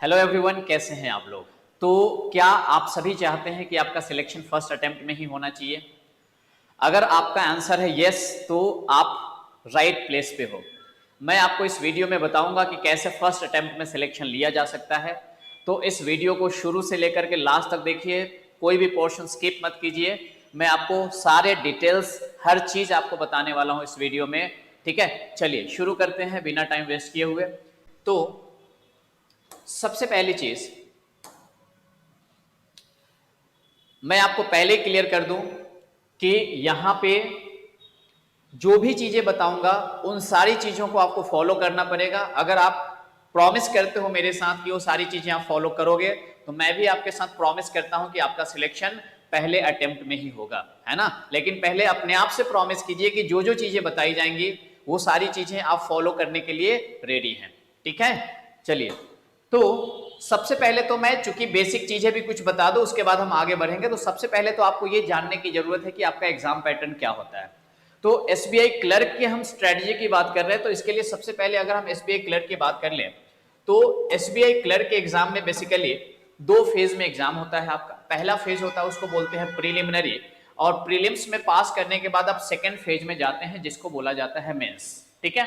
Hello everyone, कैसे हैं आप लोग। तो क्या आप सभी चाहते हैं कि आपका सिलेक्शन फर्स्ट अटेम्प्ट में ही होना चाहिए? अगर आपका आंसर है यस तो आप राइट प्लेस पे हो। मैं आपको इस वीडियो में बताऊंगा कि कैसे फर्स्ट अटेम्प्ट में सिलेक्शन लिया जा सकता है। तो इस वीडियो को शुरू से लेकर के लास्ट तक देखिए, कोई भी पोर्शन स्किप मत कीजिए। मैं आपको सारे डिटेल्स, हर चीज आपको बताने वाला हूं इस वीडियो में। ठीक है, चलिए शुरू करते हैं बिना टाइम वेस्ट किए हुए। तो सबसे पहली चीज मैं आपको पहले क्लियर कर दूं कि यहां पे जो भी चीजें बताऊंगा उन सारी चीजों को आपको फॉलो करना पड़ेगा। अगर आप प्रॉमिस करते हो मेरे साथ कि वो सारी चीजें आप फॉलो करोगे तो मैं भी आपके साथ प्रॉमिस करता हूं कि आपका सिलेक्शन पहले अटेम्प्ट में ही होगा, है ना। लेकिन पहले अपने आप से प्रॉमिस कीजिए कि जो जो चीजें बताई जाएंगी वो सारी चीजें आप फॉलो करने के लिए रेडी हैं। ठीक है, चलिए। तो सबसे पहले तो मैं चूंकि बेसिक चीजें भी कुछ बता दूं, उसके बाद हम आगे बढ़ेंगे। तो सबसे पहले तो आपको ये जानने की जरूरत है कि आपका एग्जाम पैटर्न क्या होता है। तो एसबीआई क्लर्क की हम स्ट्रेटजी की बात कर रहे हैं, तो इसके लिए सबसे पहले अगर हम एसबीआई क्लर्क की बात कर लें तो एसबीआई क्लर्क के एग्जाम में बेसिकली दो फेज में एग्जाम होता है आपका। पहला फेज होता है उसको बोलते हैं प्रीलिमिनरी, और प्रीलिम्स में पास करने के बाद आप सेकेंड फेज में जाते हैं जिसको बोला जाता है मेंस। ठीक है,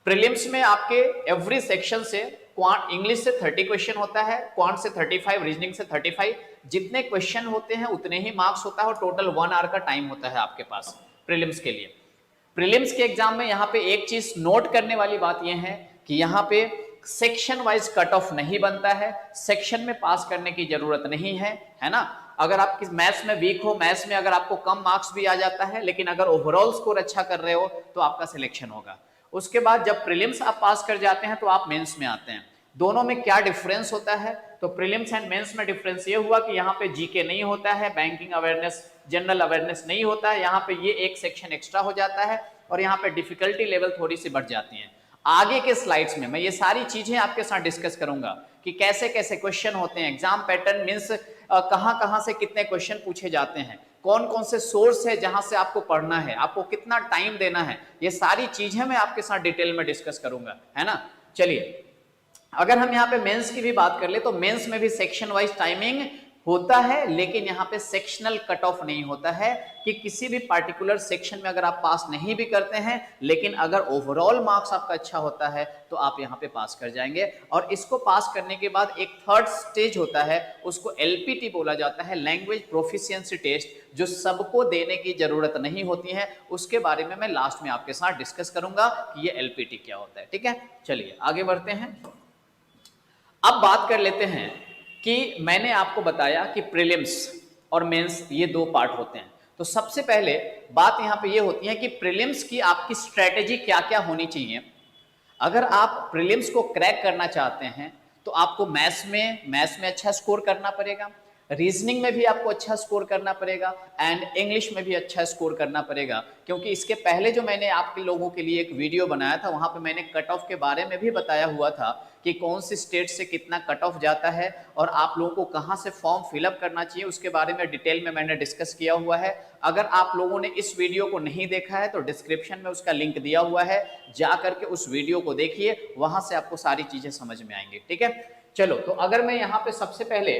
प्रीलिम्स में आपके एवरी सेक्शन से इंग्लिश से 30 क्वेश्चन होता है, क्वांट से 35, रीजनिंग से 35। जितने क्वेश्चन होते हैं उतने ही मार्क्स होता है और टोटल 1 आवर का टाइम होता है आपके पास प्रीलिम्स के लिए। प्रीलिम्स के एग्जाम में यहाँ पे एक चीज नोट करने वाली बात यह है कि यहाँ पे सेक्शन वाइज कट ऑफ नहीं बनता है, सेक्शन में पास करने की जरूरत नहीं है ना। अगर आप मैथ्स में वीक हो, मैथ्स में अगर आपको कम मार्क्स भी आ जाता है, लेकिन अगर ओवरऑल स्कोर अच्छा कर रहे हो तो आपका सिलेक्शन होगा। उसके बाद जब प्रीलिम्स आप पास कर जाते हैं तो आप मेंस में आते हैं। दोनों में क्या डिफरेंस होता है? तो प्रीलिम्स एंड मेंस में डिफरेंस ये हुआ कि यहाँ पे जीके नहीं होता है, बैंकिंग अवेयरनेस, जनरल अवेयरनेस नहीं होता है। यहाँ पे ये एक सेक्शन एक्स्ट्रा हो जाता है और यहाँ पे डिफिकल्टी लेवल थोड़ी सी बढ़ जाती है। आगे के स्लाइड्स में मैं ये सारी चीजें आपके साथ डिस्कस करूंगा कि कैसे कैसे क्वेश्चन होते हैं, एग्जाम पैटर्न मीन्स कहां कहां से कितने क्वेश्चन पूछे जाते हैं, कौन कौन से सोर्स है जहां से आपको पढ़ना है, आपको कितना टाइम देना है, ये सारी चीजें मैं आपके साथ डिटेल में डिस्कस करूंगा, है ना। चलिए, अगर हम यहाँ पे मेंस की भी बात कर ले तो मेंस में भी सेक्शन वाइज टाइमिंग होता है, लेकिन यहाँ पे सेक्शनल कट ऑफ नहीं होता है कि किसी भी पार्टिकुलर सेक्शन में अगर आप पास नहीं भी करते हैं, लेकिन अगर ओवरऑल मार्क्स आपका अच्छा होता है तो आप यहाँ पे पास कर जाएंगे। और इसको पास करने के बाद एक थर्ड स्टेज होता है, उसको एलपीटी बोला जाता है, लैंग्वेज प्रोफिशिएंसी टेस्ट, जो सबको देने की जरूरत नहीं होती है। उसके बारे में मैं लास्ट में आपके साथ डिस्कस करूंगा कि ये एलपीटी क्या होता है। ठीक है, चलिए आगे बढ़ते हैं। अब बात कर लेते हैं कि मैंने आपको बताया कि प्रीलिम्स और मेंस ये दो पार्ट होते हैं। तो सबसे पहले बात यहां पे ये होती है कि प्रीलिम्स की आपकी स्ट्रेटेजी क्या क्या होनी चाहिए। अगर आप प्रीलिम्स को क्रैक करना चाहते हैं तो आपको मैथ्स में अच्छा स्कोर करना पड़ेगा, रीजनिंग में भी आपको अच्छा स्कोर करना पड़ेगा, एंड इंग्लिश में भी अच्छा स्कोर करना पड़ेगा। क्योंकि इसके पहले जो मैंने आपके लोगों के लिए एक वीडियो बनाया था वहां पे मैंने कट ऑफ के बारे में भी बताया हुआ था कि कौन सी स्टेट से कितना कट ऑफ जाता है और आप लोगों को कहां से फॉर्म फिलअप करना चाहिए, उसके बारे में डिटेल में मैंने डिस्कस किया हुआ है। अगर आप लोगों ने इस वीडियो को नहीं देखा है तो डिस्क्रिप्शन में उसका लिंक दिया हुआ है, जा करके उस वीडियो को देखिए, वहां से आपको सारी चीजें समझ में आएंगी। ठीक है, चलो। तो अगर मैं यहाँ पे सबसे पहले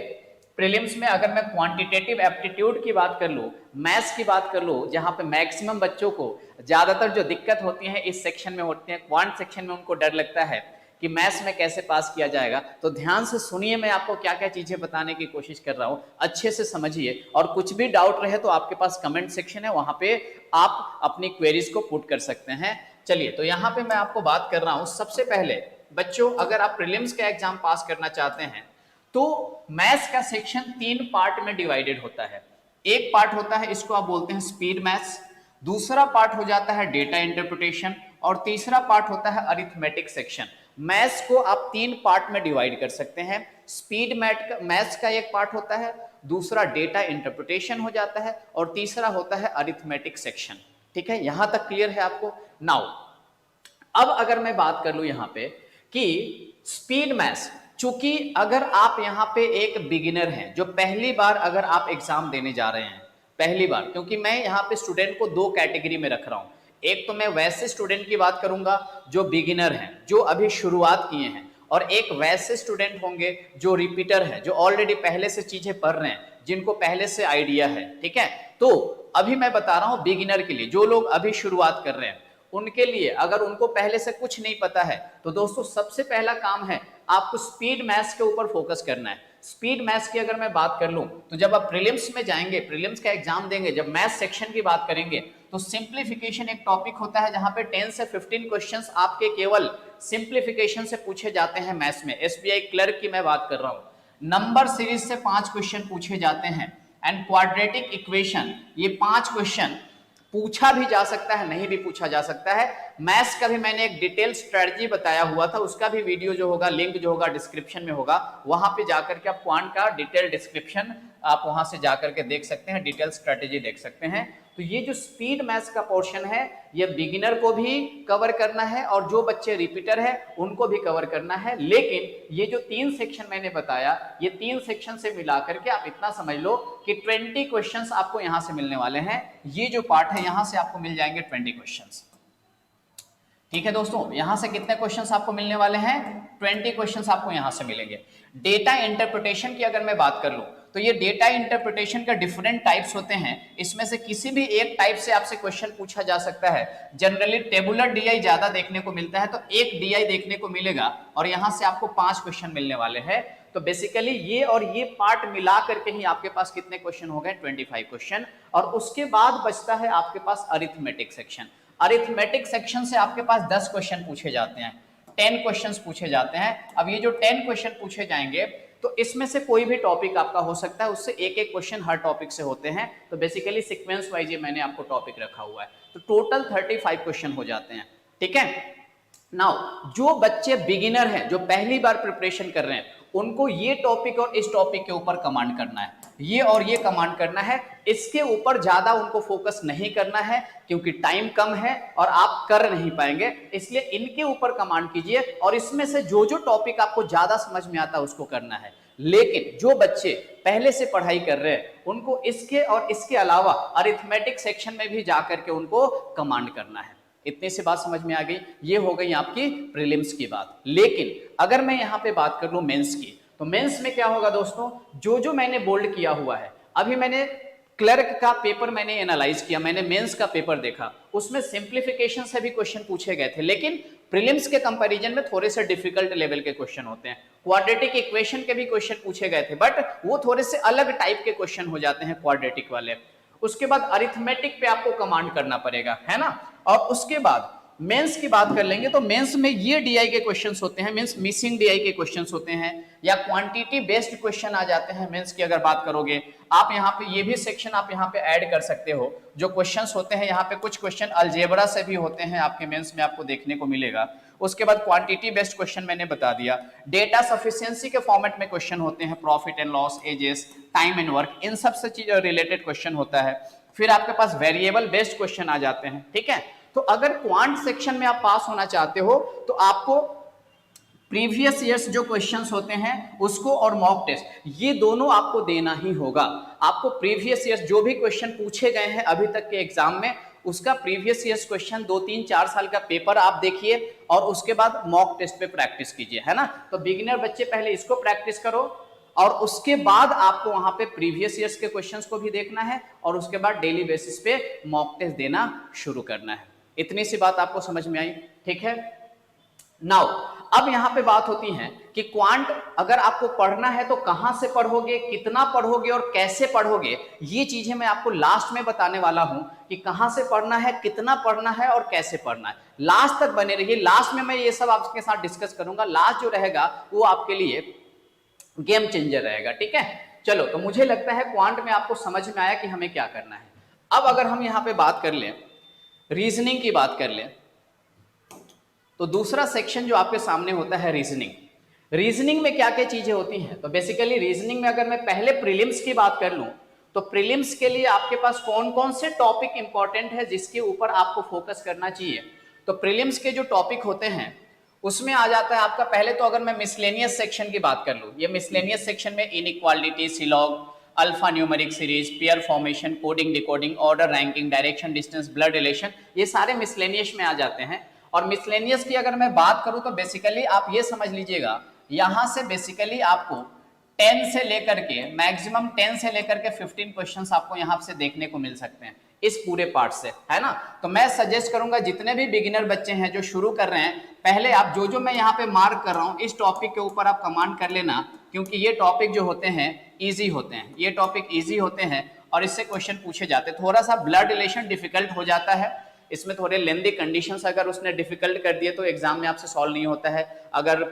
प्रीलिम्स में अगर मैं क्वांटिटेटिव एप्टीट्यूड की बात कर लूं, मैथ्स की बात कर लूं, जहां पे मैक्सिमम बच्चों को ज्यादातर जो दिक्कत होती है इस सेक्शन में होती है, क्वांट सेक्शन में उनको डर लगता है कि मैथ्स में कैसे पास किया जाएगा। तो ध्यान से सुनिए, मैं आपको क्या क्या चीजें बताने की कोशिश कर रहा हूं, अच्छे से समझिए। और कुछ भी डाउट रहे तो आपके पास कमेंट सेक्शन है, वहां पे आप अपनी क्वेरीज को पुट कर सकते हैं। चलिए, तो यहां पे मैं आपको बात कर रहा हूं। सबसे पहले बच्चों, अगर आप प्रीलिम्स का एग्जाम पास करना चाहते हैं तो मैथ्स का सेक्शन 3 पार्ट में डिवाइडेड होता है। एक पार्ट होता है, इसको आप बोलते हैं स्पीड मैथ्स, दूसरा पार्ट हो जाता है डेटा इंटरप्रिटेशन, और तीसरा पार्ट होता है अरिथमेटिक सेक्शन। मैथ्स को आप 3 पार्ट में डिवाइड कर सकते हैं। स्पीड मैथ्स का एक पार्ट होता है, दूसरा डेटा इंटरप्रिटेशन हो जाता है, और तीसरा होता है अरिथमेटिक सेक्शन। ठीक है, यहां तक क्लियर है आपको? नाउ अब अगर मैं बात कर लूं यहां पे कि स्पीड मैथ्स, चूंकि अगर आप यहां पे एक बिगिनर हैं जो पहली बार अगर आप एग्जाम देने जा रहे हैं, पहली बार, क्योंकि मैं यहां पे स्टूडेंट को 2 कैटेगरी में रख रहा हूं। एक तो मैं वैसे स्टूडेंट की बात करूंगा जो बिगिनर हैं, जो अभी शुरुआत किए हैं, और एक वैसे स्टूडेंट होंगे जो रिपीटर है, जो ऑलरेडी पहले से चीजें पढ़ रहे हैं, जिनको पहले से आइडिया है। ठीक है, तो अभी मैं बता रहा हूं बिगिनर के लिए, जो लोग अभी शुरुआत कर रहे हैं उनके लिए, अगर उनको पहले से कुछ नहीं पता है तो दोस्तों सबसे पहला काम है आपको स्पीड मैथ्स के ऊपर फोकस करना है। स्पीड मैथ्स की अगर मैं बात कर लूं तो जब आप प्रीलिम्स में जाएंगे, प्रीलिम्स का एग्जाम देंगे, जब मैथ्स सेक्शन की बात करेंगे तो सिंप्लीफिकेशन एक टॉपिक होता है जहां पे 10 से 15 क्वेश्चंस आपके केवल सिंप्लीफिकेशन से पूछे जाते हैं मैथ्स में। एसबीआई क्लर्क की मैं बात कर रहा हूं। नंबर सीरीज से 5 क्वेश्चन पूछे जाते हैं एंड क्वाड्रेटिक इक्वेशन, ये 5 क्वेश्चन पूछा भी जा सकता है, नहीं भी पूछा जा सकता है। मैथ्स का भी मैंने एक डिटेल स्ट्रेटजी बताया हुआ था, उसका भी वीडियो जो होगा, लिंक जो होगा डिस्क्रिप्शन में होगा, वहां पे जाकर के आप क्वांट का डिटेल डिस्क्रिप्शन आप वहां से जाकर के देख सकते हैं, डिटेल स्ट्रेटजी देख सकते हैं। तो ये जो स्पीड मैथ्स का पोर्शन है ये बिगिनर को भी कवर करना है और जो बच्चे रिपीटर है उनको भी कवर करना है। लेकिन ये जो 3 सेक्शन मैंने बताया, ये 3 सेक्शन से मिलाकर के आप इतना समझ लो कि 20 क्वेश्चंस आपको यहां से मिलने वाले हैं। ये जो पार्ट है यहां से आपको मिल जाएंगे 20 क्वेश्चंस। ठीक है दोस्तों, यहां से कितने क्वेश्चंस आपको मिलने वाले हैं? 20 क्वेश्चंस आपको यहां से मिलेंगे। डेटा इंटरप्रिटेशन की अगर मैं बात कर लूं तो ये डेटा इंटरप्रिटेशन का डिफरेंट टाइप्स होते हैं, इसमें से किसी भी एक टाइप से आपसे क्वेश्चन पूछा जा सकता है। जनरली टेबुलर डीआई ज्यादा देखने को मिलता है, तो एक डीआई देखने को मिलेगा और यहां से आपको 5 क्वेश्चन मिलने वाले हैं। तो बेसिकली ये और ये पार्ट मिला करके ही आपके पास कितने क्वेश्चन हो गए? 25 क्वेश्चन। और उसके बाद बचता है आपके पास अरिथमेटिक सेक्शन। अरिथमेटिक सेक्शन से आपके पास 10 क्वेश्चन पूछे जाते हैं, 10 क्वेश्चंस पूछे जाते हैं। अब ये जो 10 क्वेश्चन पूछे जाएंगे तो इसमें से कोई भी टॉपिक आपका हो सकता है, उससे एक एक क्वेश्चन हर टॉपिक से होते हैं। तो बेसिकली सीक्वेंस वाइज ये मैंने आपको टॉपिक रखा हुआ है। तो टोटल 35 क्वेश्चन हो जाते हैं। ठीक है, नाउ जो बच्चे बिगिनर हैं, जो पहली बार प्रिपरेशन कर रहे हैं, उनको ये टॉपिक और इस टॉपिक के ऊपर कमांड करना है, ये और ये कमांड करना है। इसके ऊपर ज्यादा उनको फोकस नहीं करना है क्योंकि टाइम कम है और आप कर नहीं पाएंगे, इसलिए इनके ऊपर कमांड कीजिए और इसमें से जो जो टॉपिक आपको ज्यादा समझ में आता है उसको करना है। लेकिन जो बच्चे पहले से पढ़ाई कर रहे हैं उनको इसके और इसके अलावा अरिथमेटिक सेक्शन में भी जाकर के उनको कमांड करना है। इतनी सी बात समझ में आ गई? ये हो गई आपकी प्रीलिम्स की बात। लेकिन अगर मैं यहां पे बात कर लूं मेंस की, तो मेंस में क्या होगा दोस्तों? जो जो मैंने बोल्ड किया हुआ है, अभी मैंने क्लर्क का पेपर मैंने एनालाइज किया, मैंने मेंस का पेपर देखा, उसमें सिंप्लीफिकेशन से भी क्वेश्चन पूछे गए थे, लेकिन प्रीलिम्स के कंपैरिजन में थोड़े से डिफिकल्ट लेवल के क्वेश्चन होते हैं। क्वाड्रेटिक इक्वेशन के भी क्वेश्चन पूछे गए थे, बट वो थोड़े से अलग टाइप के क्वेश्चन हो जाते हैं क्वाड्रेटिक वाले। उसके बाद अरिथमेटिक पे आपको कमांड करना पड़ेगा, है ना। और उसके बाद मेंस की बात कर लेंगे तो मेंस में ये डीआई के क्वेश्चंस होते हैं, मींस मिसिंग डीआई के क्वेश्चंस होते हैं, या क्वांटिटी बेस्ड क्वेश्चन आ जाते हैं। मेंस की अगर बात करोगे आप यहाँ पे ये भी सेक्शन आप यहाँ पे ऐड कर सकते हो। जो क्वेश्चंस होते हैं यहाँ पे कुछ क्वेश्चन अलजेब्रा से भी होते हैं, आपके मेंस में आपको देखने को मिलेगा। उसके बाद क्वांटिटी बेस्ड क्वेश्चन मैंने बता दिया। डेटा सफिशिएंसी के फॉर्मेट में क्वेश्चन होते हैं, profit and loss, ages, time and work, इन सब से चीज रिलेटेड क्वेश्चन होता है। फिर आपके पास वेरिएबल बेस्ड क्वेश्चन आ जाते हैं। ठीक है, तो अगर क्वांट सेक्शन में आप पास होना चाहते हो तो आपको प्रीवियस ईयर्स जो क्वेश्चंस होते हैं उसको और मॉक टेस्ट, ये दोनों आपको देना ही होगा। आपको प्रीवियस ईयर्स जो भी क्वेश्चन पूछे गए हैं अभी तक के एग्जाम में, उसका प्रीवियस ईयर्स क्वेश्चन 2, 3, 4 साल का पेपर आप देखिए और उसके बाद मॉक टेस्ट पे प्रैक्टिस कीजिए, है ना। तो बिगिनर बच्चे पहले इसको प्रैक्टिस करो और उसके बाद आपको वहां पे प्रीवियस ईयर्स के क्वेश्चंस को भी देखना है और उसके बाद डेली बेसिस पे मॉक टेस्ट देना शुरू करना है। इतनी सी बात आपको समझ में आई? ठीक है, नाउ अब यहां पे बात होती है कि क्वांट अगर आपको पढ़ना है तो कहां से पढ़ोगे, कितना पढ़ोगे और कैसे पढ़ोगे, ये चीजें मैं आपको लास्ट में बताने वाला हूं कि कहां से पढ़ना है, कितना पढ़ना है और कैसे पढ़ना है। लास्ट तक बने रहिए, लास्ट में मैं ये सब आपके साथ डिस्कस करूंगा। लास्ट जो रहेगा वो आपके लिए गेम चेंजर रहेगा। ठीक है, चलो, तो मुझे लगता है क्वांट में आपको समझ में आया कि हमें क्या करना है। अब अगर हम यहां पे बात कर लें, रीजनिंग की बात कर लें, तो दूसरा सेक्शन जो आपके सामने होता है रीजनिंग। रीजनिंग में क्या क्या चीजें होती हैं? तो बेसिकली रीजनिंग में अगर मैं पहले प्रीलिम्स की बात कर लूं तो प्रीलिम्स के लिए आपके पास कौन कौन से टॉपिक इंपॉर्टेंट है जिसके ऊपर आपको फोकस करना चाहिए। तो प्रीलिम्स के जो टॉपिक होते हैं उसमें आ जाता है आपका, पहले तो अगर मैं मिसलेनियस सेक्शन की बात कर लूं, ये मिसलेनियस सेक्शन में inequality, syllogism, alpha numeric series, pair formation, coding decoding, order ranking, direction distance, blood relation, ये सारे मिसलेनियस में आ जाते हैं। और मिसलेनियस की अगर मैं बात करूं तो बेसिकली आप ये समझ लीजिएगा, यहां से बेसिकली आपको 10 से लेकर के मैक्सिमम 10 से लेकर के 15 क्वेश्चंस आपको यहां से देखने को मिल सकते हैं इस पूरे पार्ट से, है ना। तो मैं सजेस्ट करूंगा जितने भी बिगिनर बच्चे हैं जो शुरू कर रहे हैं, पहले आप जो मैं यहाँ पे मार्क कर रहा हूं इस टॉपिक के ऊपर आप कमांड कर लेना, क्योंकि ये टॉपिक जो होते हैं इजी होते हैं, ये टॉपिक इजी होते हैं और इससे क्वेश्चन पूछे जाते हैं। थोड़ा सा ब्लड रिलेशन डिफिकल्ट हो जाता है, इसमें थोड़े लेंदी कंडीशंस अगर उसने डिफिकल्ट कर दिए तो एग्जाम में आपसे सॉल्व नहीं होता है। अगर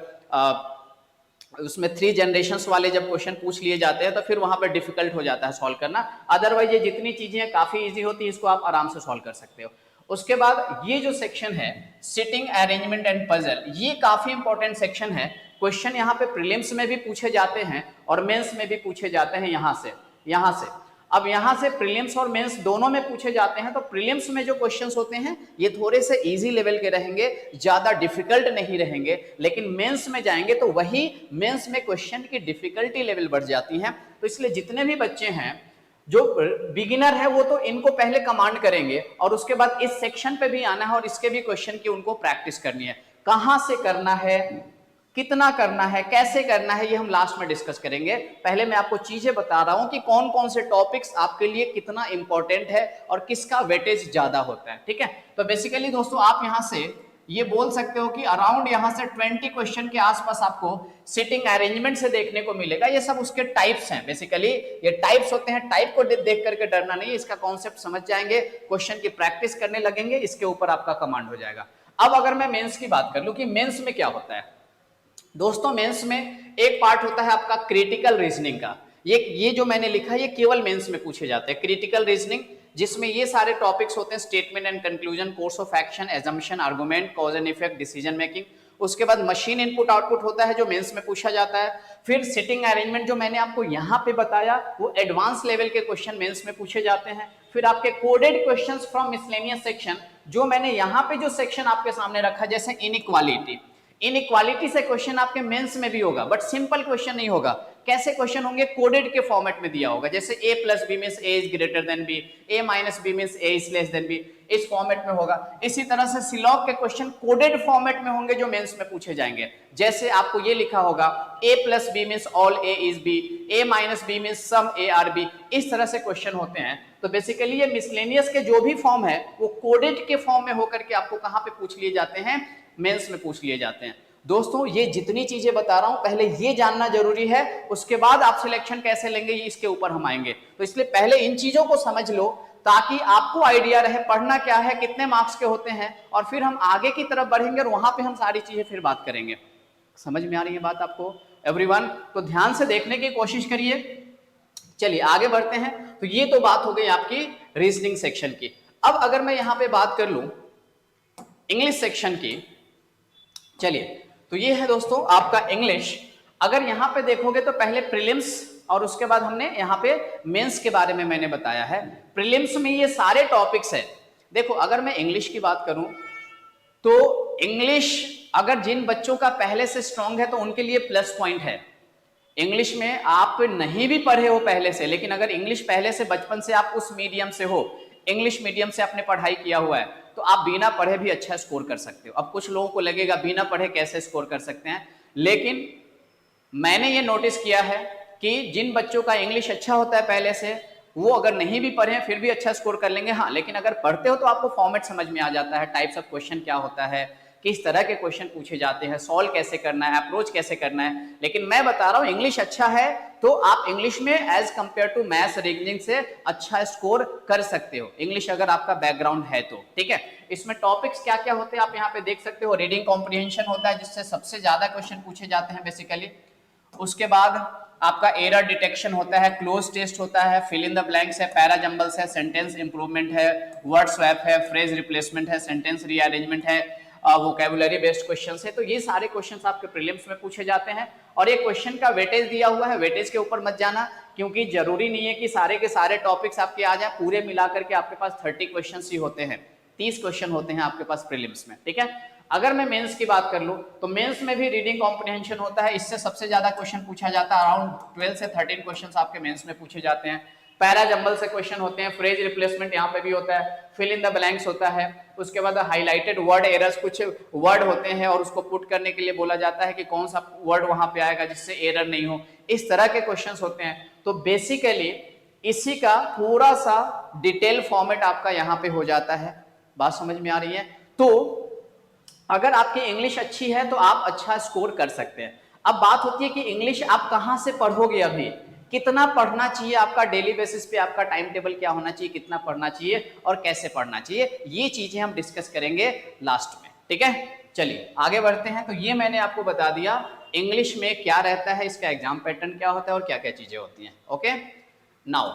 उसमें 3 जनरेशंस वाले जब क्वेश्चन पूछ लिए जाते हैं तो फिर वहां पर डिफिकल्ट हो जाता है सॉल्व करना। अदरवाइज ये जितनी चीजें काफी इजी होती है, इसको आप आराम से सॉल्व कर सकते हो। उसके बाद ये जो सेक्शन है सिटिंग अरेंजमेंट एंड पजल, ये काफी इंपॉर्टेंट सेक्शन है। क्वेश्चन यहाँ पे प्रीलिम्स में भी पूछे जाते हैं और मेंस में भी पूछे जाते हैं यहाँ से। अब यहां से प्रीलिम्स और मेंस दोनों में पूछे जाते हैं, तो प्रीलिम्स में जो क्वेश्चंस होते हैं ये थोड़े से इजी लेवल के रहेंगे, ज्यादा डिफिकल्ट नहीं रहेंगे। लेकिन मेंस में जाएंगे तो वही मेंस में क्वेश्चन की डिफिकल्टी लेवल बढ़ जाती है। तो इसलिए जितने भी बच्चे हैं जो बिगिनर है वो तो इनको पहले कमांड करेंगे और उसके बाद इस सेक्शन पे भी आना है और इसके भी क्वेश्चन की उनको प्रैक्टिस करनी है। कहां से करना है, कितना करना है, कैसे करना है, ये हम लास्ट में डिस्कस करेंगे। पहले मैं आपको चीजें बता रहा हूं कि कौन कौन से टॉपिक्स आपके लिए कितना इंपॉर्टेंट है और किसका वेटेज ज्यादा होता है, ठीक है। तो बेसिकली दोस्तों आप यहां से ये बोल सकते हो कि अराउंड यहां से 20 क्वेश्चन के आसपास आपको सिटिंग अरेंजमेंट से देखने को मिलेगा। ये सब उसके टाइप्स हैं, बेसिकली ये टाइप्स होते हैं। टाइप को देख करके डरना नहीं, इसका कॉन्सेप्ट समझ जाएंगे, क्वेश्चन की प्रैक्टिस करने लगेंगे, इसके ऊपर आपका कमांड हो जाएगा। अब अगर मैं मेंस की बात कर लूं कि मेंस में क्या होता है दोस्तों, मेंस में एक पार्ट होता है आपका क्रिटिकल रीजनिंग का। ये जो मैंने लिखा है ये केवल मेंस में पूछे जाते हैं, क्रिटिकल रीजनिंग, जिसमें ये सारे टॉपिक्स होते हैं statement and conclusion, course of action, assumption, argument, cause and effect, decision making. उसके बाद मशीन इनपुट आउटपुट होता है जो मेंस में पूछा जाता है। फिर सिटिंग अरेंजमेंट जो मैंने आपको यहाँ पे बताया वो एडवांस लेवल के क्वेश्चन मेंस में पूछे जाते हैं। फिर आपके coded questions from miscellaneous section, जो मैंने यहाँ पे जो सेक्शन आपके सामने रखा, जैसे इनइक्वालिटी से क्वेश्चन आपके मेंस में भी होगा, बट सिंपल क्वेश्चन नहीं होगा। कैसे क्वेश्चन होंगे, कोडेड के फॉर्मेट में दिया होगा, जैसे a plus B means a is greater than b, a minus B means a is less than b, इस फॉर्मेट में होगा। इसी तरह से सिलॉग के क्वेश्चन कोडेड फॉर्मेट में होंगे जो मेंस में पूछे जाएंगे। जैसे आपको ये लिखा होगा a plus B means all a is b, a minus B means some a or b, इस तरह से क्वेश्चन होते हैं। तो बेसिकली ये मिसलेनियस के जो भी फॉर्म है वो कोडेड के फॉर्म में होकर के आपको कहां पे पूछ लिए जाते हैं, मेंस में पूछ लिए जाते हैं। दोस्तों ये जितनी चीजें बता रहा हूं पहले ये जानना जरूरी है, उसके बाद आप सिलेक्शन कैसे लेंगे ये इसके ऊपर हम आएंगे। तो इसलिए पहले इन चीजों को समझ लो ताकि आपको आइडिया रहे पढ़ना क्या है, कितने मार्क्स के होते हैं, और फिर हम आगे की तरफ बढ़ेंगे और वहां पे हम सारी चीजें फिर बात करेंगे। समझ में आ रही है बात आपको एवरीवन? तो ध्यान से देखने की कोशिश करिए। चलिए आगे बढ़ते हैं। तो ये तो बात हो गई आपकी रीजनिंग सेक्शन की। अब अगर मैं यहां पे बात कर लूं इंग्लिश सेक्शन की, चलिए तो ये है दोस्तों आपका इंग्लिश। अगर यहां पे देखोगे तो पहले प्रीलिम्स और उसके बाद हमने यहां पे मेंस के बारे में मैंने बताया है। प्रीलिम्स में ये सारे टॉपिक्स है। देखो अगर मैं इंग्लिश की बात करूं तो इंग्लिश अगर जिन बच्चों का पहले से स्ट्रांग है तो उनके लिए प्लस पॉइंट है। इंग्लिश में आप नहीं भी पढ़े हो पहले से, लेकिन अगर इंग्लिश पहले से बचपन से आप उस मीडियम से हो, इंग्लिश मीडियम से आपने पढ़ाई किया हुआ है, तो आप बिना पढ़े भी अच्छा स्कोर कर सकते हो। अब कुछ लोगों को लगेगा बिना पढ़े कैसे स्कोर कर सकते हैं, लेकिन मैंने ये नोटिस किया है कि जिन बच्चों का इंग्लिश अच्छा होता है पहले से, वो अगर नहीं भी पढ़े फिर भी अच्छा स्कोर कर लेंगे। हाँ, लेकिन अगर पढ़ते हो तो आपको फॉर्मेट समझ में आ जाता है, टाइप्स ऑफ क्वेश्चन क्या होता है, किस तरह के क्वेश्चन पूछे जाते हैं, सॉल्व कैसे करना है, अप्रोच कैसे करना है। लेकिन मैं बता रहा हूं इंग्लिश अच्छा है तो आप इंग्लिश में as compare to maths reasoning से अच्छा स्कोर कर सकते हो, इंग्लिश अगर आपका बैकग्राउंड है तो, ठीक है। इसमें टॉपिक्स क्या क्या होते हैं आप यहाँ पे देख सकते हो। रीडिंग कॉम्प्रिहेंशन होता है जिससे सबसे ज्यादा क्वेश्चन पूछे जाते हैं बेसिकली। उसके बाद आपका एरर डिटेक्शन होता है, क्लोज टेस्ट होता है, फिल इन द ब्लैंक्स है, पैरा जंबल्स है, सेंटेंस इंप्रूवमेंट है, वर्ड स्वैप है, फ्रेज रिप्लेसमेंट है, सेंटेंस रीअरेंजमेंट है, वोकैबुलरी बेस्ड क्वेश्चंस है। तो ये सारे क्वेश्चंस आपके प्रीलिम्स में पूछे जाते हैं। और ये क्वेश्चन का वेटेज दिया हुआ है, वेटेज के ऊपर मत जाना, क्योंकि जरूरी नहीं है कि सारे के सारे टॉपिक्स आपके आ जाए। पूरे मिलाकर के आपके पास 30 क्वेश्चन ही होते हैं, 30 क्वेश्चन होते हैं आपके पास प्रीलिम्स में, ठीक है। अगर मैं मेंस की बात कर लूं तो मेंस में भी रीडिंग कॉम्प्रिहेंशन होता है, इससे सबसे ज्यादा क्वेश्चन पूछा जाता है। अराउंड 12 से 13 क्वेश्चंस आपके मेंस में पूछे जाते हैं। पैरा जंबल से क्वेश्चन होते हैं, फ्रेज रिप्लेसमेंट यहाँ पे भी होता है, फिल इन द ब्लैंक्स होता है, उसके बाद हाईलाइटेड वर्ड एरर्स, कुछ वर्ड होते हैं और उसको पुट करने के लिए बोला जाता है कि कौन सा वर्ड वहां पे आएगा जिससे एरर नहीं हो, इस तरह के क्वेश्चंस होते हैं। तो बेसिकली इसी का पूरा सा डिटेल फॉर्मेट आपका यहाँ पे हो जाता है। बात समझ में आ रही है? तो अगर आपकी इंग्लिश अच्छी है तो आप अच्छा स्कोर कर सकते हैं। अब बात होती है कि इंग्लिश आप कहां से पढ़ोगे, अभी कितना पढ़ना चाहिए, आपका डेली बेसिस पे आपका टाइम टेबल क्या होना चाहिए, कितना पढ़ना चाहिए और कैसे पढ़ना चाहिए, ये चीजें हम डिस्कस करेंगे लास्ट में। ठीक है, चलिए आगे बढ़ते हैं। तो ये मैंने आपको बता दिया इंग्लिश में क्या रहता है, इसका एग्जाम पैटर्न क्या होता है और क्या क्या चीजें होती हैं। ओके, नाउ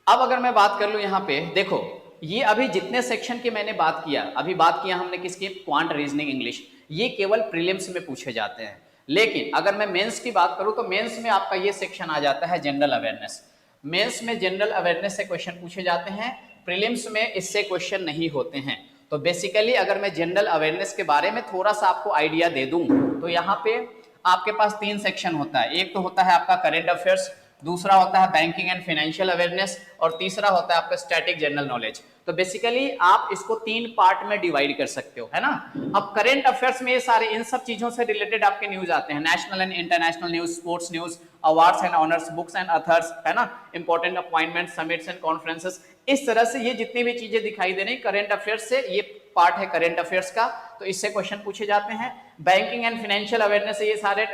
अब अगर मैं बात कर लूं यहां पे, देखो ये अभी जितने सेक्शन की मैंने बात किया, अभी बात किया हमने किसकी, क्वांट रीजनिंग इंग्लिश, ये केवल प्रीलिम्स में पूछे जाते हैं। लेकिन अगर मैं मेंस की बात करूं तो मेंस में आपका ये सेक्शन आ जाता है जनरल अवेयरनेस। मेंस में जनरल अवेयरनेस से क्वेश्चन पूछे जाते हैं, प्रीलिम्स में इससे क्वेश्चन नहीं होते हैं। तो बेसिकली अगर मैं जनरल अवेयरनेस के बारे में थोड़ा सा आपको आइडिया दे दूं तो यहाँ पे आपके पास 3 सेक्शन होता है। एक तो होता है आपका करंट अफेयर्स, दूसरा होता है बैंकिंग एंड फाइनेंशियल अवेयरनेस और तीसरा होता है आपका स्टैटिक जनरल नॉलेज। तो बेसिकली आप इसको 3 पार्ट में डिवाइड कर सकते हो, है ना। अब करंट अफेयर्स में ये सारे इन सब चीजों से रिलेटेड आपके न्यूज आते हैं, national and international news, sports news, awards and honours, books and others, है ना, important appointment, summits and conferences, इस तरह से ये जितनी भी चीजें दिखाई दे रही करंट अफेयर्स से, ये पार्ट है करंट अफेयर्स का, तो इससे क्वेश्चन पूछे जाते हैं। बैंकिंग एंड फाइनेंशियल अवेयरनेस से ये सारे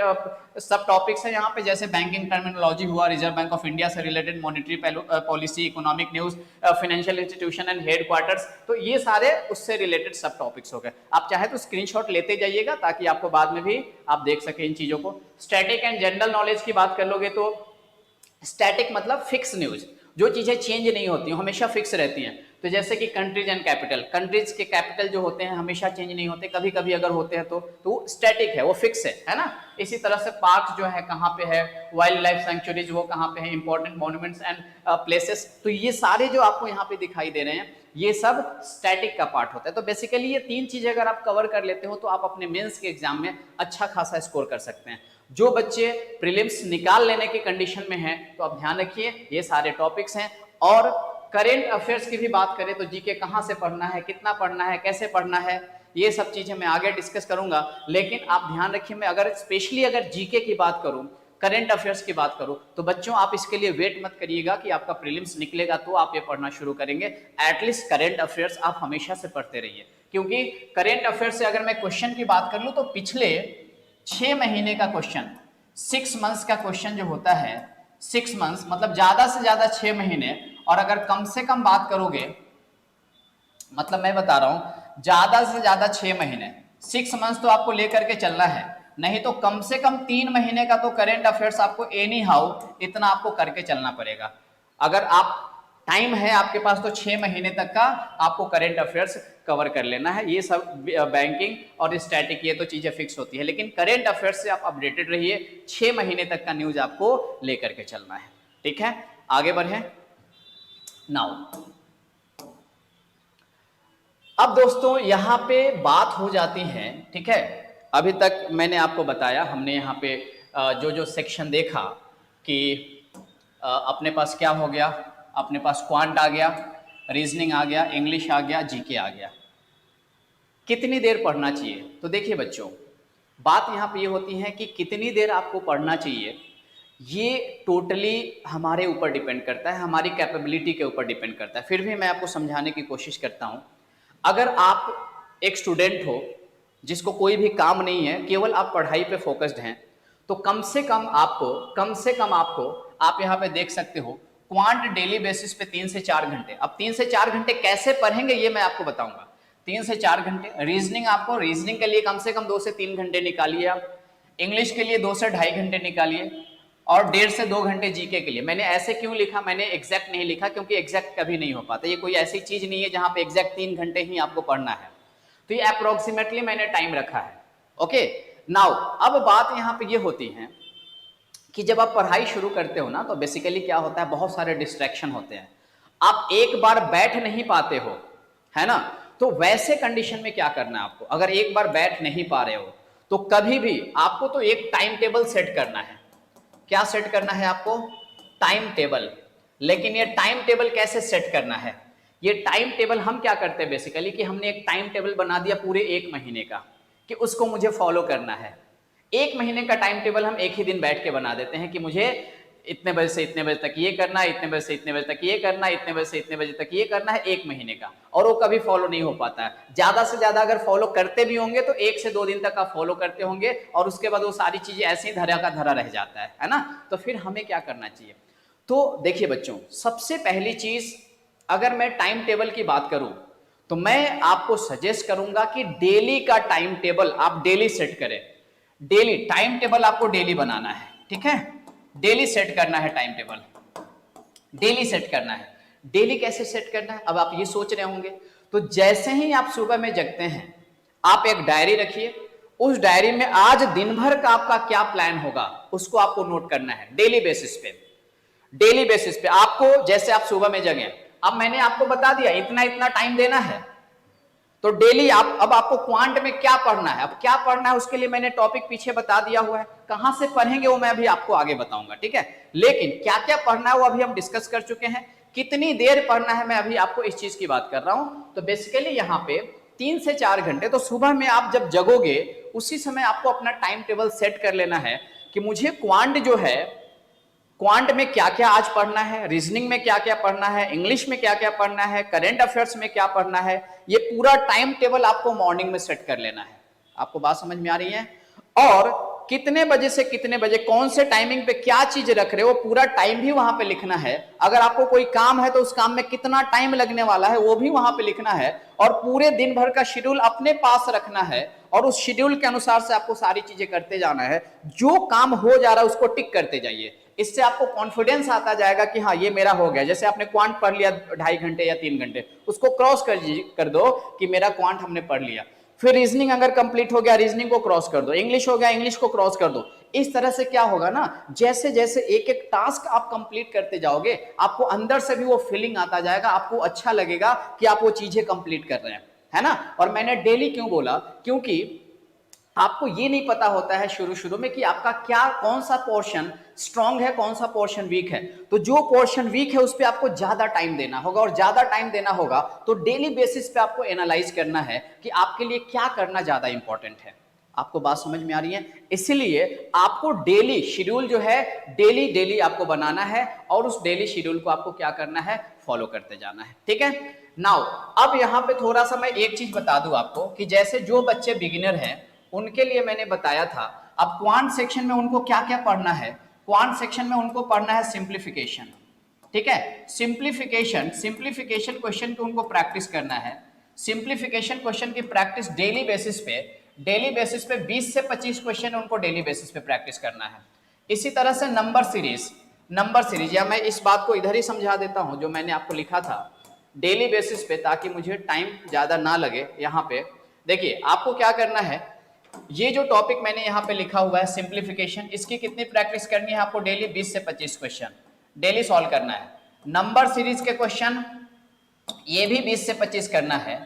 सब टॉपिक्स हैं यहाँ पे, जैसे बैंकिंग टर्मिनोलॉजी हुआ, रिजर्व बैंक ऑफ इंडिया से related monetary policy, economic news, financial institution and headquarters, तो ये सारे उससे रिलेटेड सब टॉपिक्स हो गए। आप चाहे तो स्क्रीनशॉट लेते जाइएगा ताकि आपको बाद में भी आप देख सके इन चीजों को। स्टैटिक एंड जनरल नॉलेज की बात कर लोगे तो स्टैटिक मतलब फिक्स न्यूज, जो चीजें चेंज नहीं होती, हमेशा फिक्स रहती हैं। तो जैसे कि कंट्रीज एंड कैपिटल, कंट्रीज के कैपिटल जो होते हैं हमेशा चेंज नहीं होते, कभी कभी अगर होते हैं तो स्टैटिक है, वो फिक्स है ना। इसी तरह से पार्क जो है कहाँ पे है, वाइल्ड लाइफ सेंचुरीज वो कहाँ पे है, इंपॉर्टेंट मॉन्यूमेंट्स एंड प्लेसेस, तो ये सारे जो आपको यहाँ पे दिखाई दे रहे हैं ये सब स्टैटिक का पार्ट होता है। तो बेसिकली ये 3 चीजें अगर आप कवर कर लेते हो तो आप अपने मेंस के एग्जाम में अच्छा खासा स्कोर कर सकते हैं। जो बच्चे प्रीलिम्स निकाल लेने की कंडीशन में हैं तो आप ध्यान रखिए ये सारे टॉपिक्स हैं। और करेंट अफेयर्स की भी बात करें तो जीके कहाँ से पढ़ना है, कितना पढ़ना है, कैसे पढ़ना है, ये सब चीजें मैं आगे डिस्कस करूंगा। लेकिन आप ध्यान रखिए, मैं अगर स्पेशली अगर जीके की बात करूं, करंट अफेयर्स की बात करूं, तो बच्चों आप इसके लिए वेट मत करिएगा कि आपका प्रीलिम्स निकलेगा तो आप ये पढ़ना शुरू करेंगे। एटलीस्ट करंट अफेयर्स आप हमेशा से पढ़ते रहिए, क्योंकि करंट अफेयर्स से अगर मैं क्वेश्चन की बात कर लूं तो पिछले 6 महीने का क्वेश्चन, 6 मंथ्स का क्वेश्चन जो होता है, 6 मंथ्स मतलब ज्यादा से ज्यादा 6 महीने, और अगर कम से कम बात करोगे, मतलब मैं बता रहा हूं ज्यादा से ज्यादा 6 महीने, 6 मंथ्स तो आपको लेकर के चलना है, नहीं तो कम से कम 3 महीने का तो करंट अफेयर्स आपको एनी हाउ इतना आपको करके चलना पड़ेगा। अगर आप टाइम है आपके पास तो 6 महीने तक का आपको करंट अफेयर्स कवर कर लेना है। ये सब बैंकिंग और स्टैटिक ये तो चीजें फिक्स होती है, लेकिन करंट अफेयर्स से आप अपडेटेड रहिए, 6 महीने तक का न्यूज आपको लेकर के चलना है। ठीक है, आगे बढ़े। नाउ अब दोस्तों यहां पे बात हो जाती है, ठीक है, अभी तक मैंने आपको बताया, हमने यहाँ पे जो जो सेक्शन देखा कि अपने पास क्या हो गया, अपने पास क्वांट आ गया, रीजनिंग आ गया, इंग्लिश आ गया, जीके आ गया। कितनी देर पढ़ना चाहिए? तो देखिए बच्चों, बात यहाँ पे ये होती है कि कितनी देर आपको पढ़ना चाहिए, ये टोटली हमारे ऊपर डिपेंड करता है, हमारी कैपेबिलिटी के ऊपर डिपेंड करता है। फिर भी मैं आपको समझाने की कोशिश करता हूँ। अगर आप एक स्टूडेंट हो जिसको कोई भी काम नहीं है, केवल आप पढ़ाई पे फोकस्ड हैं, तो कम से कम आपको आप यहाँ पे देख सकते हो क्वांट डेली बेसिस पे 3 से 4 घंटे। अब 3 से 4 घंटे कैसे पढ़ेंगे ये मैं आपको बताऊंगा। 3 से 4 घंटे रीजनिंग, आपको रीजनिंग के लिए कम से कम 2 से 3 घंटे निकालिए आप, इंग्लिश के लिए 2 से ढाई घंटे निकालिए, और 1.5 से 2 घंटे जीके के लिए। मैंने ऐसे क्यों लिखा, मैंने एग्जैक्ट नहीं लिखा क्योंकि एग्जैक्ट कभी नहीं हो पाता, ये कोई ऐसी चीज नहीं है जहां पे एग्जैक्ट 3 घंटे ही आपको पढ़ना है, तो ये अप्रोक्सीमेटली मैंने टाइम रखा है। ओके, नाउ अब बात यहाँ पे ये होती है कि जब आप पढ़ाई शुरू करते हो ना, तो बेसिकली क्या होता है, बहुत सारे डिस्ट्रैक्शन होते हैं, आप एक बार बैठ नहीं पाते हो, है ना। तो वैसे कंडीशन में क्या करना है आपको, अगर एक बार बैठ नहीं पा रहे हो तो कभी भी आपको तो एक टाइम टेबल सेट करना है। क्या सेट करना है आपको? Time table. लेकिन ये टाइम टेबल कैसे सेट करना है? ये टाइम टेबल हम क्या करते हैं बेसिकली कि हमने एक टाइम टेबल बना दिया पूरे 1 महीने का कि उसको मुझे फॉलो करना है। 1 महीने का टाइम टेबल हम एक ही दिन बैठ के बना देते हैं कि मुझे इतने बजे से इतने बजे तक ये करना है, इतने बजे से इतने बजे तक ये करना है, इतने बजे से इतने बजे तक ये करना है, 1 महीने का, और वो कभी फॉलो नहीं हो पाता है। ज्यादा से ज्यादा अगर फॉलो करते भी होंगे तो 1 से 2 दिन तक आप फॉलो करते होंगे और उसके बाद वो सारी चीजें ऐसे ही धरा का धरा रह जाता है ना। तो फिर हमें क्या करना चाहिए? तो देखिए बच्चों, सबसे पहली चीज अगर मैं टाइम टेबल की बात करूं तो मैं आपको सजेस्ट करूंगा कि डेली का टाइम टेबल आप डेली सेट करें। डेली टाइम टेबल आपको डेली बनाना है, ठीक है? डेली सेट करना है टाइम टेबल, डेली सेट करना है। डेली कैसे सेट करना है? अब आप ये सोच रहे होंगे, तो जैसे ही आप सुबह में जगते हैं आप एक डायरी रखिए, उस डायरी में आज दिन भर का आपका क्या प्लान होगा उसको आपको नोट करना है डेली बेसिस पे। डेली बेसिस पे आपको, जैसे आप सुबह में जगे, अब मैंने आपको बता दिया इतना इतना टाइम देना है, तो डेली आप, अब आपको क्वांट में क्या पढ़ना है, अब क्या पढ़ना है उसके लिए मैंने टॉपिक पीछे बता दिया हुआ है, कहां से पढ़ेंगे वो मैं अभी आपको आगे बताऊंगा, ठीक है? लेकिन क्या क्या पढ़ना है वो अभी हम डिस्कस कर चुके हैं। कितनी देर पढ़ना है मैं अभी आपको इस चीज की बात कर रहा हूं। तो बेसिकली यहाँ पे 3 से 4 घंटे, तो सुबह में आप जब जगोगे उसी समय आपको अपना टाइम टेबल सेट कर लेना है कि मुझे क्वांट जो है, क्वांट में क्या क्या आज पढ़ना है, रीजनिंग में क्या क्या पढ़ना है, इंग्लिश में क्या क्या पढ़ना है, करंट अफेयर्स में क्या पढ़ना है, ये पूरा टाइम टेबल आपको मॉर्निंग में सेट कर लेना है। आपको बात समझ में आ रही है? और कितने बजे से कितने बजे कौन से टाइमिंग पे क्या चीज रख रहे हो पूरा टाइम भी वहां पे लिखना है। अगर आपको कोई काम है तो उस काम में कितना टाइम लगने वाला है वो भी वहां पे लिखना है, और पूरे दिन भर का शेड्यूल अपने पास रखना है और उस शेड्यूल के अनुसार से आपको सारी चीजें करते जाना है। जो काम हो जा रहा है उसको टिक करते जाइए, इससे आपको कॉन्फिडेंस आता जाएगा कि हाँ ये मेरा हो गया। जैसे आपने क्वांट पढ़ लिया 2.5 घंटे या 3 घंटे, उसको क्रॉस कर दो कि मेरा क्वांट हमने पढ़ लिया। फिर रीजनिंग अगर कंप्लीट हो गया, रीजनिंग को क्रॉस कर दो, इंग्लिश हो गया, इंग्लिश को क्रॉस कर दो। इस तरह से क्या होगा ना, जैसे जैसे एक एक टास्क आप कंप्लीट करते जाओगे आपको अंदर से भी वो फीलिंग आता जाएगा, आपको अच्छा लगेगा कि आप वो चीजें कंप्लीट कर रहे हैं, है ना? और मैंने डेली क्यों बोला, क्योंकि आपको ये नहीं पता होता है शुरू शुरू में कि आपका क्या, कौन सा पोर्शन स्ट्रांग है, कौन सा पोर्शन वीक है। तो जो पोर्शन वीक है उस पर आपको ज्यादा टाइम देना होगा, और ज्यादा टाइम देना होगा तो डेली बेसिस पे आपको एनालाइज करना है कि आपके लिए क्या करना ज्यादा इंपॉर्टेंट है। आपको बात समझ में आ रही है? इसलिए आपको डेली शेड्यूल जो है डेली डेली आपको बनाना है, और उस डेली शेड्यूल को आपको क्या करना है, फॉलो करते जाना है, ठीक है? नाउ अब यहाँ पे थोड़ा सा मैं एक चीज बता दूं आपको कि जैसे जो बच्चे बिगिनर हैं उनके लिए मैंने बताया था, अब क्वांट सेक्शन में उनको क्या क्या पढ़ना है। क्वांट सेक्शन में उनको पढ़ना है सिंप्लीफिकेशन, ठीक है? सिंप्लीफिकेशन क्वेश्चन की उनको प्रैक्टिस करना है। सिंप्लीफिकेशन क्वेश्चन की प्रैक्टिस डेली बेसिस पे 20 से 25 क्वेश्चन उनको डेली बेसिस पे प्रैक्टिस करना है। इसी तरह से नंबर सीरीज, या मैं इस बात को इधर ही समझा देता हूं जो मैंने आपको लिखा था डेली बेसिस पे, ताकि मुझे टाइम ज्यादा ना लगे। यहाँ पे देखिए आपको क्या करना है, ये जो टॉपिक मैंने यहाँ पे लिखा हुआ है सिंप्लीफिकेशन, इसकी कितनी प्रैक्टिस करनी है आपको? डेली 20 से 25 क्वेश्चन डेली सॉल्व करना है। नंबर सीरीज के क्वेश्चन ये भी 20 से 25 करना है,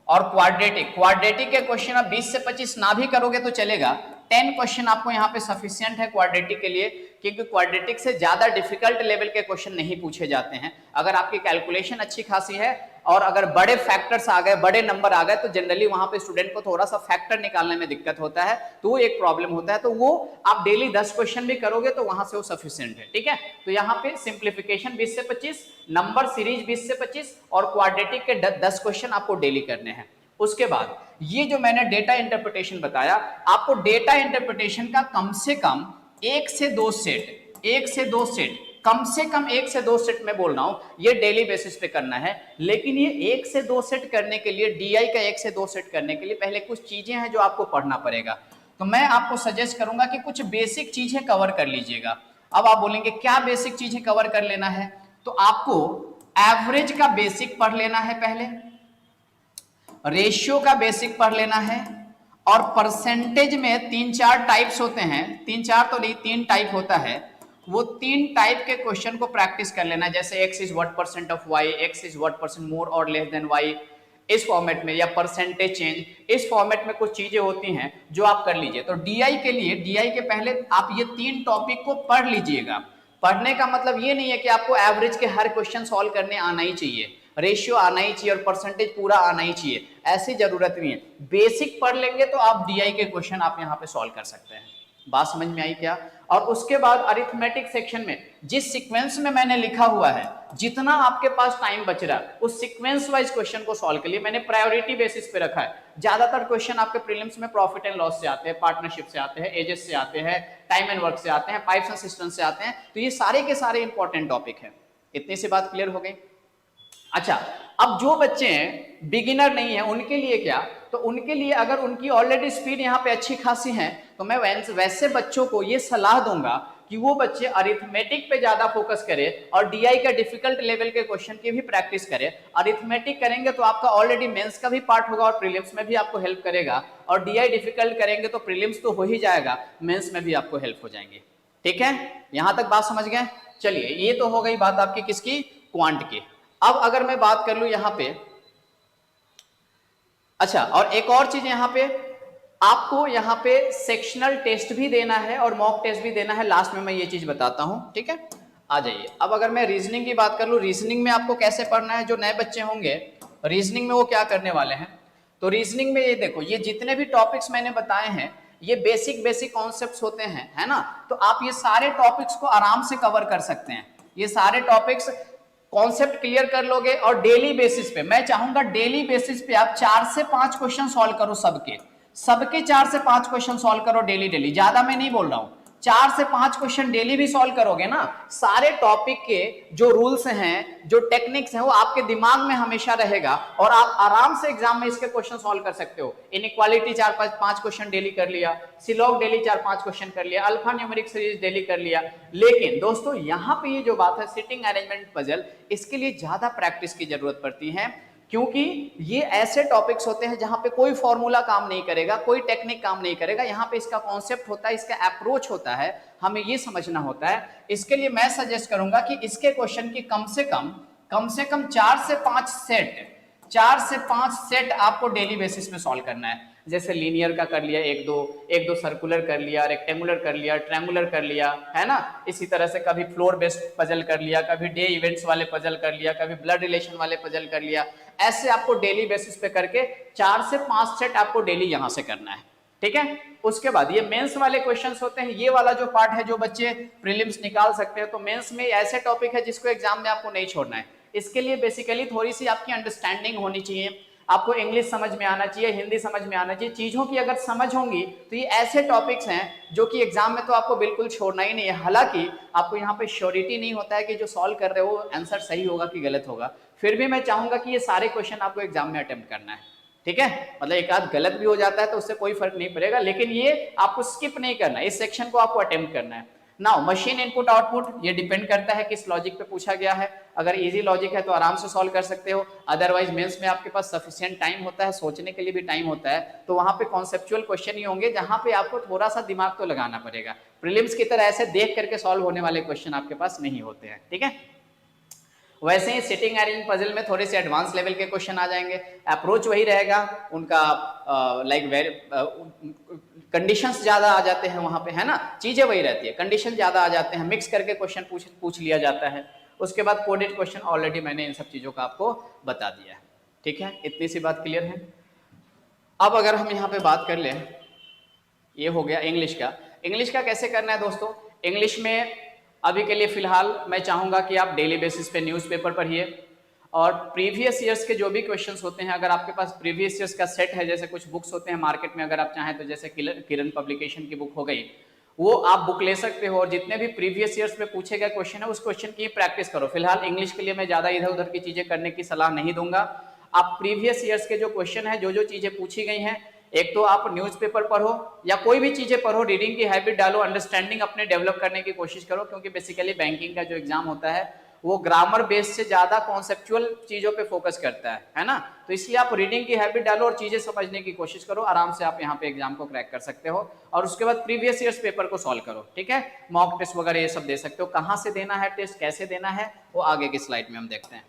और क्वाड्रेटिक के क्वेश्चन आप 20 से 25 ना भी करोगे तो चलेगा, 10 क्वेश्चन आपको यहाँ पे सफिशिएंट है क्वाड्रेटिक के लिए, क्योंकि क्वाड्रेटिक से ज्यादा डिफिकल्ट लेवल के क्वेश्चन नहीं पूछे जाते हैं। अगर आपकी कैलकुलेशन अच्छी खासी है और अगर बड़े फैक्टर्स आ गए, बड़े नंबर आ गए, तो जनरली वहां पे स्टूडेंट को थोड़ा सा फैक्टर निकालने में दिक्कत होता है, तो वो एक प्रॉब्लम होता है। तो वो आप डेली 10 क्वेश्चन भी करोगे तो वहां से वो सफिशिएंट है, ठीक है? तो यहाँ पे सिंप्लीफिकेशन 20 से 25, नंबर सीरीज 20 से 25 और क्वाड्रेटिक के 10 क्वेश्चन आपको डेली करने हैं। उसके बाद ये जो मैंने डेटा इंटरप्रिटेशन बताया, आपको डेटा इंटरप्रिटेशन का कम से कम 1 से 2 सेट, कम से कम 1 से 2 सेट मैं बोल रहा हूं, ये डेली बेसिस पे करना है। लेकिन ये 1 से 2 सेट करने के लिए, डीआई का 1 से 2 सेट करने के लिए पहले कुछ चीजें हैं जो आपको पढ़ना पड़ेगा। तो मैं आपको सजेस्ट करूंगा कि कुछ बेसिक चीजें कवर कर लीजिएगा। अब आप बोलेंगे क्या बेसिक चीजें कवर कर लेना है? तो आपको एवरेज का बेसिक पढ़ लेना है, पहले रेशियो का बेसिक पढ़ लेना है, और परसेंटेज में 3-4 टाइप्स होते हैं, 3-4 तो नहीं 3 टाइप होता है, वो 3 टाइप के क्वेश्चन को प्रैक्टिस कर लेना, जैसे x is what percent of y, x is what percent more और लेस देन y, इस फॉर्मेट में, या परसेंटेज चेंज, इस फॉर्मेट में कुछ चीजें होती हैं जो आप कर लीजिए। तो डीआई के लिए, डीआई के पहले आप ये 3 टॉपिक को पढ़ लीजिएगा, पढ़ने का मतलब ये नहीं है कि आपको एवरेज के हर क्वेश्चन सॉल्व करने आना ही चाहिए, रेशियो आना ही चाहिए और परसेंटेज पूरा आना ही चाहिए, ऐसी जरूरत नहीं है। बेसिक पढ़ लेंगे तो आप डीआई के क्वेश्चन आप यहाँ पे सॉल्व कर सकते हैं। बात समझ में आई क्या? और उसके बाद अरिथमेटिक सेक्शन में जिस सीक्वेंस में मैंने लिखा हुआ है, जितना आपके पास टाइम बच रहा है उस सीक्वेंस वाइज क्वेश्चन को सॉल्व के लिए मैंने प्रायोरिटी बेसिस पे रखा है। ज्यादातर क्वेश्चन आपके प्रीलिम्स में प्रॉफिट एंड लॉस से आते हैं, पार्टनरशिप से आते हैं, एजेस से आते हैं, टाइम एंड वर्क से आते हैं, पाइप्स एंड सिस्टम से आते हैं। तो ये सारे के सारे इंपॉर्टेंट टॉपिक है। इतनी सी बात क्लियर हो गई। अच्छा, अब जो बच्चे हैं बिगिनर नहीं है उनके लिए क्या? तो उनके लिए अगर उनकी ऑलरेडी स्पीड यहाँ पे अच्छी खासी है तो मैं वैसे बच्चों को ये सलाह दूंगा कि वो बच्चे अरिथमेटिक पे ज्यादा फोकस करें और डीआई का डिफिकल्ट लेवल के क्वेश्चन की भी प्रैक्टिस करें। अरिथमेटिक करेंगे तो आपका ऑलरेडी मेंस का भी पार्ट होगा और प्रीलिम्स में भी आपको हेल्प करेगा, और डीआई डिफिकल्ट करेंगे तो प्रीलिम्स तो हो ही जाएगा, मेंस में भी आपको हेल्प हो जाएंगे। ठीक है, यहां तक बात समझ गए? चलिए, ये तो हो गई बात आपकी किसकी? क्वांट की। अब अगर मैं बात कर लूं यहां पे, अच्छा, और एक और चीज यहां पे आपको यहां पे सेक्शनल टेस्ट भी देना है और मॉक टेस्ट भी देना है, लास्ट में मैं ये चीज बताता हूं। ठीक है, आ जाइए। अब अगर मैं रीजनिंग की बात कर लूं, रीजनिंग में आपको कैसे पढ़ना है, जो नए बच्चे होंगे रीजनिंग में वो क्या करने वाले हैं, तो रीजनिंग में ये देखो, ये जितने भी टॉपिक्स मैंने बताए हैं ये बेसिक कॉन्सेप्ट्स होते हैं, है ना। तो आप ये सारे टॉपिक्स को आराम से कवर कर सकते हैं। ये सारे टॉपिक्स कॉन्सेप्ट क्लियर कर लोगे और डेली बेसिस पे, मैं चाहूंगा डेली बेसिस पे आप 4 से 5 क्वेश्चन सॉल्व करो, सबके 4 से 5 क्वेश्चन सॉल्व करो डेली। ज्यादा मैं नहीं बोल रहा हूं, 4 से 5 क्वेश्चन डेली भी सॉल्व करोगे ना, सारे टॉपिक के जो रूल्स हैं, जो टेक्निक्स हैं, वो आपके दिमाग में हमेशा रहेगा और आप आराम से एग्जाम में इसके क्वेश्चन सॉल्व कर सकते हो। इनइक्वालिटी 4-5 क्वेश्चन डेली कर लिया, सिलॉग डेली 4-5 क्वेश्चन कर लिया, अल्फा न्यूमेरिक सीरीज डेली कर लिया। लेकिन दोस्तों यहां पे ये जो बात है सिटिंग अरेंजमेंट पजल, इसके लिए ज्यादा प्रैक्टिस की जरूरत पड़ती है, क्योंकि ये ऐसे टॉपिक्स होते हैं जहां पे कोई फॉर्मूला काम नहीं करेगा, कोई टेक्निक काम नहीं करेगा। यहां पे इसका कॉन्सेप्ट होता है, इसका अप्रोच होता है, हमें ये समझना होता है। इसके लिए मैं सजेस्ट करूंगा कि इसके क्वेश्चन की कम से कम 4 से 5 सेट आपको डेली बेसिस में सॉल्व करना है। जैसे लीनियर का कर लिया एक दो सर्कुलर कर लिया, रेक्टेंगुलर कर लिया, ट्रायंगुलर कर लिया, है ना। इसी तरह से कभी फ्लोर बेस्ड पजल कर लिया, कभी डे इवेंट्स वाले पजल कर लिया, कभी ब्लड रिलेशन वाले पजल कर लिया। ऐसे आपको डेली बेसिस पे करके 4 से 5 सेट आपको डेली यहां से करना है। ठीक है, उसके बाद ये मेंस वाले क्वेश्चंस होते हैं। ये वाला जो पार्ट है जो बच्चे प्रीलिम्स निकाल सकते हैं, तो मेंस में ऐसे टॉपिक है जिसको एग्जाम में आपको नहीं छोड़ना है। इसके लिए बेसिकली थोड़ी सी आपकी अंडरस्टैंडिंग होनी चाहिए, आपको इंग्लिश समझ में आना चाहिए, हिंदी समझ में आना चाहिए। चीजों की अगर समझ होंगी तो ये ऐसे टॉपिक्स हैं जो कि एग्जाम में तो आपको बिल्कुल छोड़ना ही नहीं है। हालांकि आपको यहाँ पे श्योरिटी नहीं होता है कि जो सॉल्व कर रहे हो आंसर सही होगा कि गलत होगा, फिर भी मैं चाहूंगा कि ये सारे क्वेश्चन आपको एग्जाम में अटेम्प्ट करना है। ठीक है, मतलब एक आध गलत भी हो जाता है तो उससे कोई फर्क नहीं पड़ेगा, लेकिन ये आपको स्किप नहीं करना, इस सेक्शन को आपको अटेम्प्ट करना है। नाउ मशीन इनपुट आउटपुट, ये डिपेंड करता है किस लॉजिक पे पूछा गया है। अगर इजी लॉजिक है तो आराम से सॉल्व कर सकते हो, अदरवाइज मेंस में आपके पास सफिशिएंट टाइम होता है, सोचने के लिए भी टाइम होता है, तो वहां पे कॉन्सेप्चुअल क्वेश्चन ही होंगे जहां पे आपको थोड़ा सा दिमाग तो लगाना पड़ेगा। प्रीलिम्स की तरह ऐसे देख करके सॉल्व होने वाले क्वेश्चन आपके पास नहीं होते हैं। ठीक है, वैसे ही सिटिंग अरेंज पजल में थोड़े से एडवांस लेवल के क्वेश्चन आ जाएंगे, अप्रोच वही रहेगा उनका, कंडीशंस ज्यादा आ जाते हैं वहां पे, है ना, चीजें वही रहती है, कंडीशन ज्यादा आ जाते हैं, मिक्स करके क्वेश्चन पूछ लिया जाता है। उसके बाद कोडेड क्वेश्चन, ऑलरेडी मैंने इन सब चीजों का आपको बता दिया है। ठीक है, इतनी सी बात क्लियर है। अब अगर हम यहाँ पे बात कर लें, ये हो गया इंग्लिश का। इंग्लिश का कैसे करना है दोस्तों? इंग्लिश में अभी के लिए फिलहाल मैं चाहूंगा कि आप डेली बेसिस पे न्यूज़पेपर पढ़िए और प्रीवियस ईयर्स के जो भी क्वेश्चंस होते हैं, अगर आपके पास प्रीवियस ईयर्स का सेट है, जैसे कुछ बुक्स होते हैं मार्केट में, अगर आप चाहें तो जैसे किरण पब्लिकेशन की बुक हो गई, वो आप बुक ले सकते हो और जितने भी प्रीवियस ईयर्स में पूछे गए क्वेश्चन है उस क्वेश्चन की प्रैक्टिस करो। फिलहाल इंग्लिश के लिए मैं ज्यादा इधर उधर की चीजें करने की सलाह नहीं दूंगा। आप प्रीवियस ईयर्स के जो क्वेश्चन है, जो चीजें पूछी गई हैं, एक तो आप न्यूज़पेपर पढ़ो या कोई भी चीजें पढ़ो, रीडिंग की हैबिट डालो, अंडरस्टैंडिंग अपने डेवलप करने की कोशिश करो, क्योंकि बेसिकली बैंकिंग का जो एग्जाम होता है वो ग्रामर बेस से ज्यादा कॉन्सेप्चुअल चीजों पे फोकस करता है ना। तो इसलिए आप रीडिंग की हैबिट डालो और चीजें समझने की कोशिश करो, आराम से आप यहाँ पे एग्जाम को क्रैक कर सकते हो। और उसके बाद प्रीवियस ईयर्स पेपर को सॉल्व करो। ठीक है, मॉक टेस्ट वगैरह ये सब दे सकते हो। कहाँ से देना है टेस्ट, कैसे देना है, वो आगे की स्लाइड में हम देखते हैं।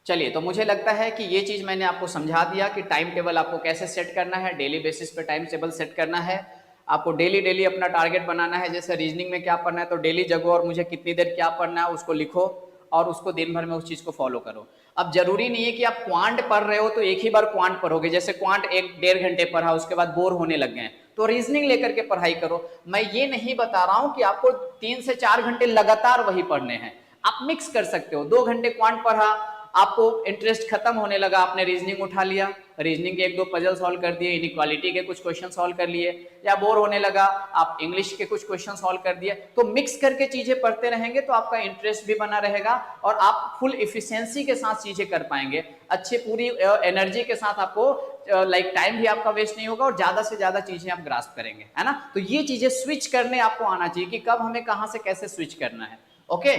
चलिए, तो मुझे लगता है कि ये चीज मैंने आपको समझा दिया कि टाइम टेबल आपको कैसे सेट करना है, डेली बेसिस पे टाइम टेबल सेट करना है। आपको डेली डेली अपना टारगेट बनाना है। जैसे रीजनिंग में क्या पढ़ना है तो डेली जगो और मुझे कितनी देर क्या पढ़ना है उसको लिखो और उसको दिन भर में उस चीज को फॉलो करो। अब जरूरी नहीं है कि आप क्वांट पढ़ रहे हो तो एक ही बार क्वांट पढ़ोगे, जैसे क्वांट 1-1.5 घंटे पढ़ा उसके बाद बोर होने लग गए तो रीजनिंग लेकर के पढ़ाई करो। मैं ये नहीं बता रहा हूं कि आपको 3 से 4 घंटे लगातार वही पढ़ने हैं, आप मिक्स कर सकते हो। 2 घंटे क्वांट पढ़ा, आपको इंटरेस्ट खत्म होने लगा, आपने रीजनिंग उठा लिया, रीजनिंग के 1-2 पजल सॉल्व कर दिए, इनइक्वालिटी के कुछ क्वेश्चन सॉल्व कर लिए, या बोर होने लगा आप इंग्लिश के कुछ क्वेश्चन सॉल्व कर दिए। तो मिक्स करके चीजें पढ़ते रहेंगे तो आपका इंटरेस्ट भी बना रहेगा और आप फुल इफिशिएंसी के साथ चीजें कर पाएंगे, अच्छे पूरी एनर्जी के साथ। आपको लाइक टाइम भी आपका वेस्ट नहीं होगा और ज्यादा से ज्यादा चीजें आप ग्रास्प करेंगे, है ना। तो ये चीजें स्विच करने आपको आना चाहिए कि कब हमें कहां से कैसे स्विच करना है। ओके,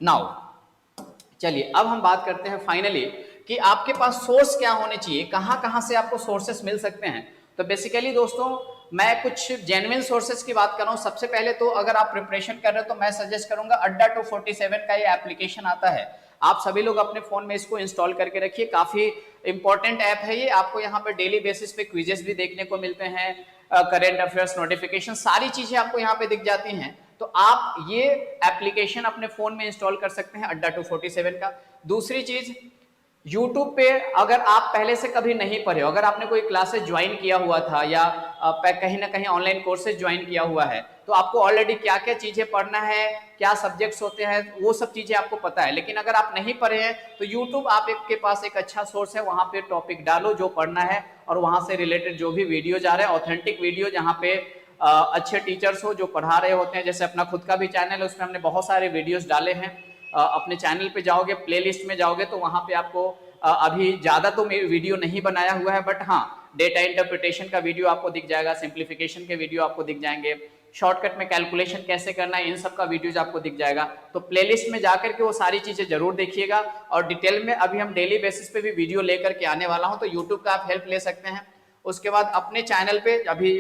नाउ चलिए अब हम बात करते हैं फाइनली कि आपके पास सोर्स क्या होने चाहिए, कहां कहां से आपको सोर्सेस मिल सकते हैं। तो बेसिकली दोस्तों मैं कुछ जेन्युइन सोर्सेस की बात कर रहा हूं। सबसे पहले तो अगर आप प्रिपरेशन कर रहे हो तो मैं सजेस्ट करूंगा अड्डा 247 का ये एप्लीकेशन आता है, आप सभी लोग अपने फोन में इसको इंस्टॉल करके रखिए। काफी इंपॉर्टेंट ऐप है ये, आपको यहाँ पे डेली बेसिस पे क्विजेस भी देखने को मिलते हैं, करेंट अफेयर्स नोटिफिकेशन सारी चीजें आपको यहाँ पे दिख जाती हैं। तो आप ये एप्लीकेशन अपने फोन में इंस्टॉल कर सकते हैं अड्डा 247 का। दूसरी चीज, YouTube पे अगर आप पहले से कभी नहीं पढ़े हो, अगर आपने कोई क्लासेस ज्वाइन किया हुआ था या कहीं ना कहीं ऑनलाइन कोर्सेज ज्वाइन किया हुआ है तो आपको ऑलरेडी क्या क्या चीजें पढ़ना है, क्या सब्जेक्ट्स होते हैं, वो सब चीजें आपको पता है। लेकिन अगर आप नहीं पढ़े हैं तो YouTube आपके पास एक अच्छा सोर्स है, वहां पे टॉपिक डालो जो पढ़ना है और वहां से रिलेटेड जो भी वीडियो जा रहे हैं, ऑथेंटिक वीडियो जहाँ पे अच्छे टीचर्स हो जो पढ़ा रहे होते हैं। जैसे अपना खुद का भी चैनल है, उसमें हमने बहुत सारे वीडियोस डाले हैं। अपने चैनल पे जाओगे, प्लेलिस्ट में जाओगे तो वहां पे आपको अभी ज्यादा तो वीडियो नहीं बनाया हुआ है, बट हाँ डेटा इंटरप्रिटेशन का वीडियो आपको दिख जाएगा, सिंप्लीफिकेशन के वीडियो आपको दिख जाएंगे, शॉर्टकट में कैलकुलेशन कैसे करना है इन सब का वीडियोज आपको दिख जाएगा। तो प्लेलिस्ट में जाकर के वो सारी चीजें जरूर देखिएगा। और डिटेल में अभी हम डेली बेसिस पे भी वीडियो लेकर के आने वाला हूं, तो यूट्यूब का आप हेल्प ले सकते हैं। उसके बाद अपने चैनल पे अभी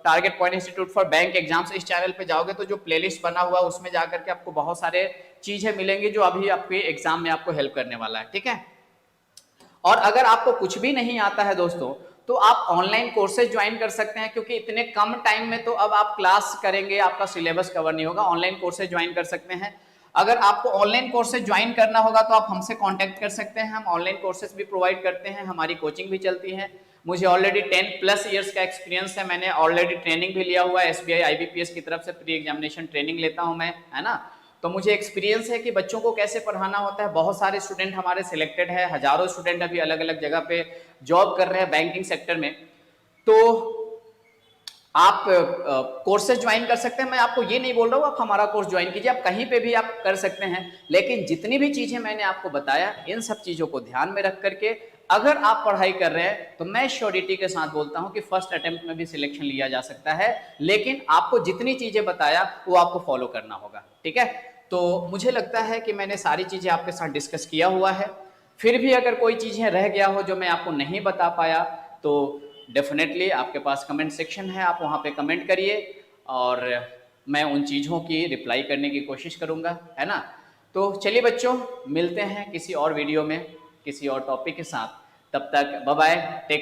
target point institute for bank exams, इस चैनल पे जाओगे तो जो प्लेलिस्ट बना हुआ है उसमें जाकर के आपको बहुत सारे चीजें मिलेंगी जो अभी आपके एग्जाम में आपको हेल्प करने वाला है, ठीक है। और अगर आपको कुछ भी नहीं आता है दोस्तों तो आप ऑनलाइन कोर्सेज ज्वाइन कर सकते हैं, क्योंकि इतने कम टाइम में तो अब आप क्लास करेंगे आपका सिलेबस कवर नहीं होगा। ऑनलाइन कोर्सेज ज्वाइन कर सकते हैं। अगर आपको ऑनलाइन कोर्सेज ज्वाइन करना होगा तो आप हमसे कांटेक्ट कर सकते हैं, हम ऑनलाइन कोर्सेज भी प्रोवाइड करते हैं, हमारी कोचिंग भी चलती है। मुझे ऑलरेडी 10+ ईयर्स का एक्सपीरियंस है, मैंने ऑलरेडी ट्रेनिंग भी लिया हुआ है, SBI IBPS की तरफ से प्री एग्जामिनेशन ट्रेनिंग लेता हूं मैं, है ना। तो मुझे एक्सपीरियंस है कि बच्चों को कैसे पढ़ाना होता है। बहुत सारे स्टूडेंट हमारे सिलेक्टेड है, हजारों स्टूडेंट अभी अलग अलग जगह पे जॉब कर रहे हैं बैंकिंग सेक्टर में। तो आप कोर्सेज ज्वाइन कर सकते हैं। मैं आपको ये नहीं बोल रहा हूँ आप हमारा कोर्स ज्वाइन कीजिए, आप कहीं पे भी आप कर सकते हैं। लेकिन जितनी भी चीजें मैंने आपको बताया इन सब चीजों को ध्यान में रख करके अगर आप पढ़ाई कर रहे हैं तो मैं श्योरिटी के साथ बोलता हूं कि फर्स्ट अटेम्प्ट में भी सिलेक्शन लिया जा सकता है। लेकिन आपको जितनी चीजें बताया वो आपको फॉलो करना होगा, ठीक है। तो मुझे लगता है कि मैंने सारी चीजें आपके साथ डिस्कस किया हुआ है। फिर भी अगर कोई चीजें रह गया हो जो मैं आपको नहीं बता पाया तो डेफिनेटली आपके पास कमेंट सेक्शन है, आप वहाँ पे कमेंट करिए और मैं उन चीज़ों की रिप्लाई करने की कोशिश करूँगा, है ना। तो चलिए बच्चों, मिलते हैं किसी और वीडियो में किसी और टॉपिक के साथ। तब तक बाय बाय, टेक